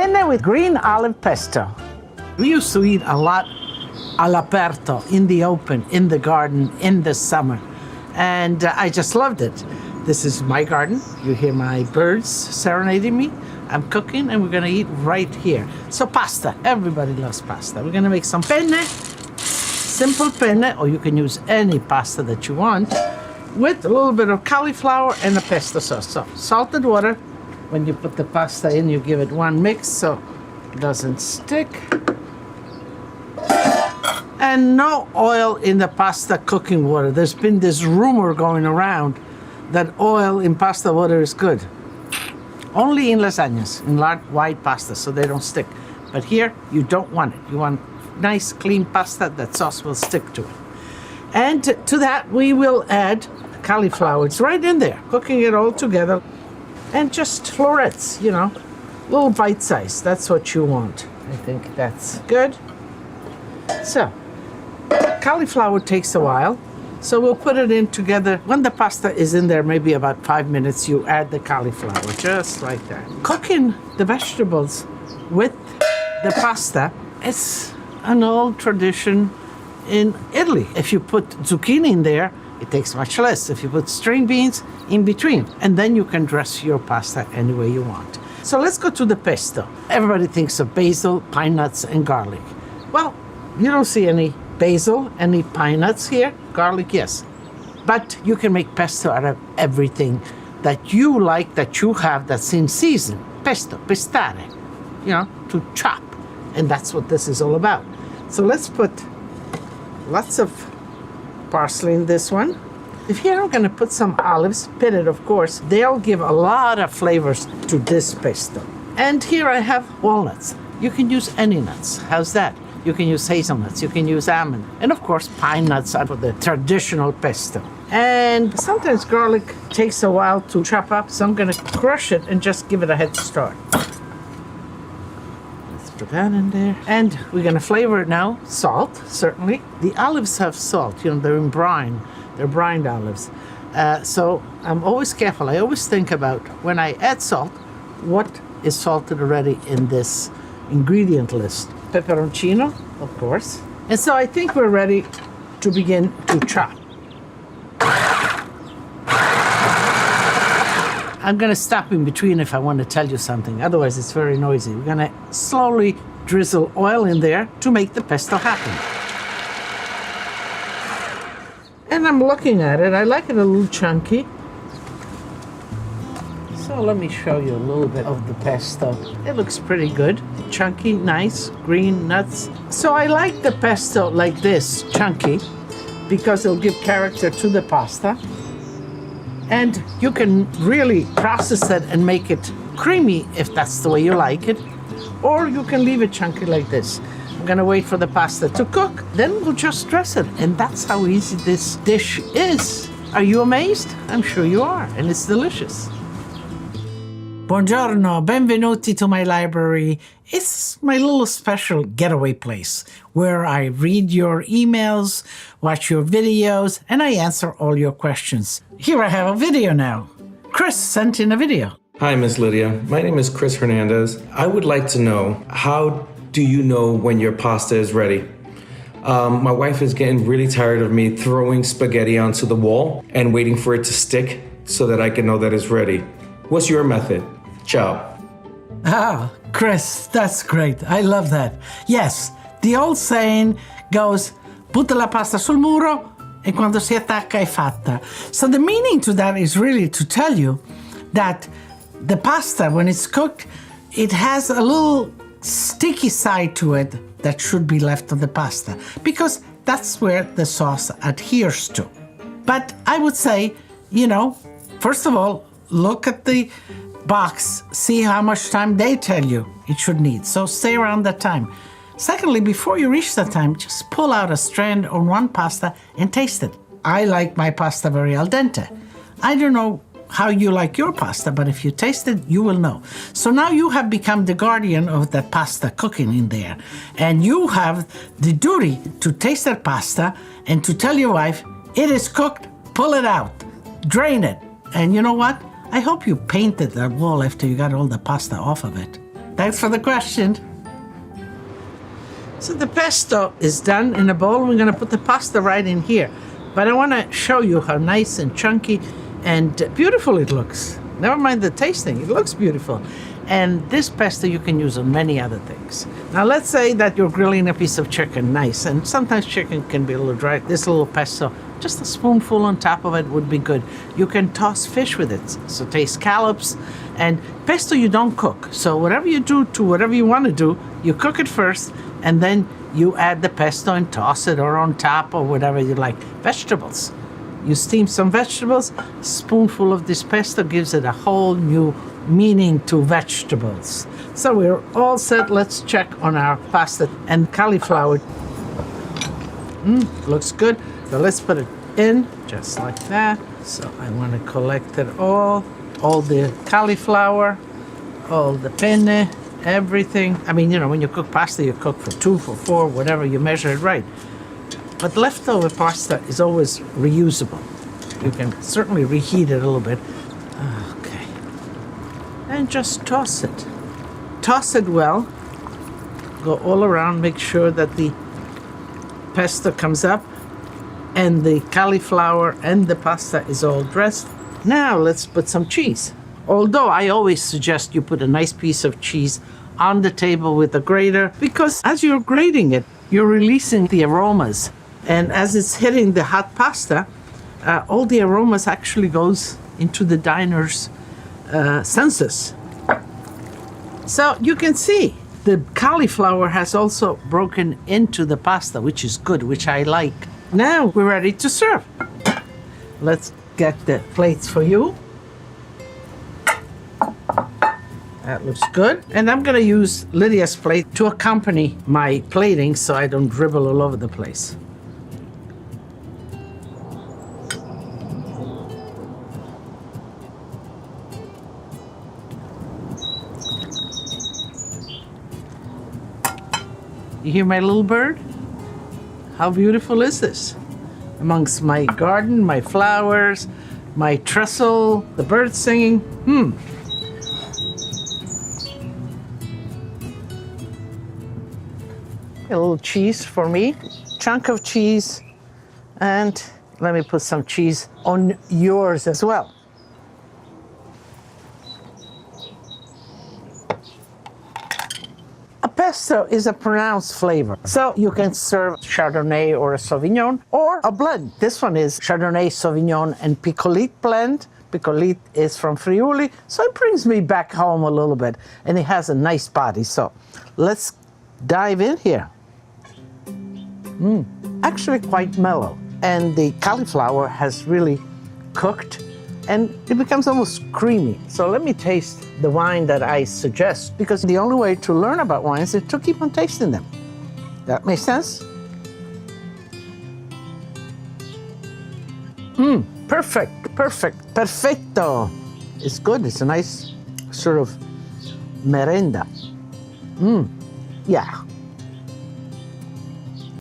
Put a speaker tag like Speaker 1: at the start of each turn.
Speaker 1: Penne with green olive pesto. We used to eat a lot all'aperto, in the open, in the garden, in the summer. And I just loved it. This is my garden. You hear my birds serenading me. I'm cooking and we're gonna eat right here. So pasta, everybody loves pasta. We're gonna make some penne, simple penne, or you can use any pasta that you want, with a little bit of cauliflower and a pesto sauce. So salted water. When you put the pasta in, you give it one mix so it doesn't stick. And no oil in the pasta cooking water. There's been this rumor going around that oil in pasta water is good. Only in lasagnas, in large white pasta, so they don't stick. But here, you don't want it. You want nice, clean pasta that sauce will stick to it. And to that, we will add cauliflower. It's right in there, cooking it all together. And just florets, you know, little bite size. That's what you want. I think that's good. So, cauliflower takes a while. So we'll put it in together. When the pasta is in there, maybe about 5 minutes, you add the cauliflower, just like that. Cooking the vegetables with the pasta is an old tradition in Italy. If you put zucchini in there, it takes much less. If you put string beans in between, and then you can dress your pasta any way you want. So let's go to the pesto. Everybody thinks of basil, pine nuts, and garlic. Well, you don't see any basil, any pine nuts here. Garlic, yes. But you can make pesto out of everything that you like, that you have, that's in season. Pesto, pestare, you know, to chop. And that's what this is all about. So let's put lots of parsley in this one. If here I'm gonna put some olives, pitted of course, they'll give a lot of flavors to this pesto. And here I have walnuts. You can use any nuts. How's that? You can use hazelnuts, you can use almond, and of course pine nuts are for the traditional pesto. And sometimes garlic takes a while to chop up, so I'm gonna crush it and just give it a head start. Let's put that in there. And we're gonna flavor it now. Salt, certainly. The olives have salt, you know, they're in brine. They're brined olives. So I'm always careful. I always think about, when I add salt, what is salted already in this ingredient list. Peperoncino, of course. And so I think we're ready to begin to chop. I'm gonna stop in between if I want to tell you something, otherwise it's very noisy. We're gonna slowly drizzle oil in there to make the pesto happen. And I'm looking at it, I like it a little chunky. So let me show you a little bit of the pesto. It looks pretty good. Chunky, nice, green nuts. So I like the pesto like this, chunky, because it'll give character to the pasta. And you can really process it and make it creamy if that's the way you like it. Or you can leave it chunky like this. I'm gonna wait for the pasta to cook, then we'll just dress it. And that's how easy this dish is. Are you amazed? I'm sure you are, and it's delicious. Buongiorno, benvenuti to my library. It's my little special getaway place where I read your emails, watch your videos, and I answer all your questions. Here I have a video now. Chris sent in a video.
Speaker 2: Hi, Miss Lidia. My name is Chris Hernandez. I would like to know, how do you know when your pasta is ready? My wife is getting really tired of me throwing spaghetti onto the wall and waiting for it to stick so that I can know that it's ready. What's your method? Ciao.
Speaker 1: Ah, Chris, that's great. I love that. Yes, the old saying goes, butta la pasta sul muro e quando si attacca è fatta. So the meaning to that is really to tell you that the pasta, when it's cooked, it has a little sticky side to it that should be left on the pasta, because that's where the sauce adheres to. But I would say, you know, first of all, look at the box, see how much time they tell you it should need. So stay around that time. Secondly, before you reach that time, just pull out a strand on one pasta and taste it. I like my pasta very al dente. I don't know how you like your pasta, but if you taste it, you will know. So now you have become the guardian of that pasta cooking in there. And you have the duty to taste that pasta and to tell your wife, it is cooked, pull it out, drain it. And you know what? I hope you painted that wall after you got all the pasta off of it. Thanks for the question. So the pesto is done in a bowl. We're going to put the pasta right in here. But I want to show you how nice and chunky and beautiful it looks. Never mind the tasting, it looks beautiful. And this pesto you can use on many other things. Now let's say that you're grilling a piece of chicken, nice, and sometimes chicken can be a little dry. This little pesto, just a spoonful on top of it would be good. You can toss fish with it, saute scallops, and pesto you don't cook. So whatever you do to whatever you want to do, you cook it first, and then you add the pesto and toss it or on top or whatever you like. Vegetables. You steam some vegetables, a spoonful of this pesto gives it a whole new meaning to vegetables. So we're all set. Let's check on our pasta and cauliflower. Looks good. So let's put it in just like that. So I want to collect it all the cauliflower, all the penne, everything. I mean, you know, when you cook pasta, you cook for 2, for 4, whatever, you measure it right. But leftover pasta is always reusable. You can certainly reheat it a little bit. Okay. And just toss it. Toss it well. Go all around, make sure that the pesto comes up and the cauliflower and the pasta is all dressed. Now let's put some cheese. Although I always suggest you put a nice piece of cheese on the table with a grater, because as you're grating it, you're releasing the aromas. And as it's hitting the hot pasta, all the aromas actually goes into the diner's senses. So you can see the cauliflower has also broken into the pasta, which is good, which I like. Now we're ready to serve. Let's get the plates for you. That looks good. And I'm gonna use Lydia's plate to accompany my plating so I don't dribble all over the place. You hear my little bird? How beautiful is this? Amongst my garden, my flowers, my trestle, the birds singing. A little cheese for me, chunk of cheese, and let me put some cheese on yours as well. A pesto is a pronounced flavor, so you can serve Chardonnay or a Sauvignon or a blend. This one is Chardonnay, Sauvignon, and Picolit blend. Picolit is from Friuli, so it brings me back home a little bit, and it has a nice body. So let's dive in here. Actually quite mellow, and the cauliflower has really cooked and it becomes almost creamy. So let me taste the wine that I suggest, because the only way to learn about wines is to keep on tasting them. That makes sense? Perfect, perfecto. It's good, it's a nice sort of merenda. Yeah.